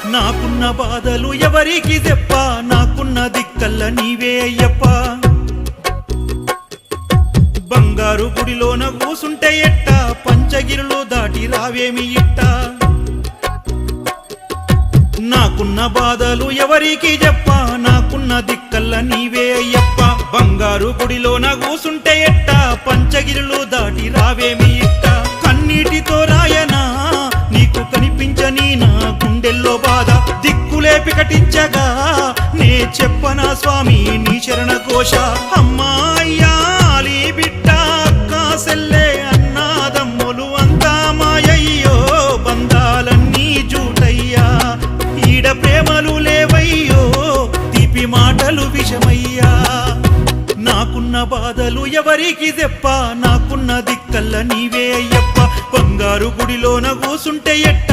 నాకున్న బాధలు ఎవరికి చెప్ప, నాకున్న దిక్కల్ల నీవే అయ్యప్ప. బంగారు గుడిలోన కూసుంటే ఎట్ట, పంచగిరులు దాటి రావేమి ఇట్ట. నాకున్న బాధలు ఎవరికి చెప్ప, నాకున్న దిక్కల్ల నీవే అయ్యప్ప. బంగారు గుడిలోన కూసుంటే ఎట్ట, పంచగిరులు దాటి రావేమి ఇట్ట. కన్నీటితో రాయనా నీకు కనిపించని నా గుండెల్లో బాధ, దిక్కులే పికటించగా నే చెప్పనా స్వామి నీ శరణ ఘోష. అమ్మా అయ్యాలి బిడ్డ అక్క సెల్లే అన్నాదమ్ములు అంతా మాయయ్యో, బంధాలన్నీ జూటయ్యా, ఈడ ప్రేమలు లేవయ్యో, తీపి మాటలు విషమయ్యా. నాకున్న బాధలు ఎవరికి చెప్ప, నాకున్న దిక్కల్ల నీవే అయ్యప్ప. బంగారు గుడిలోన కూసుంటే ఎట్ట,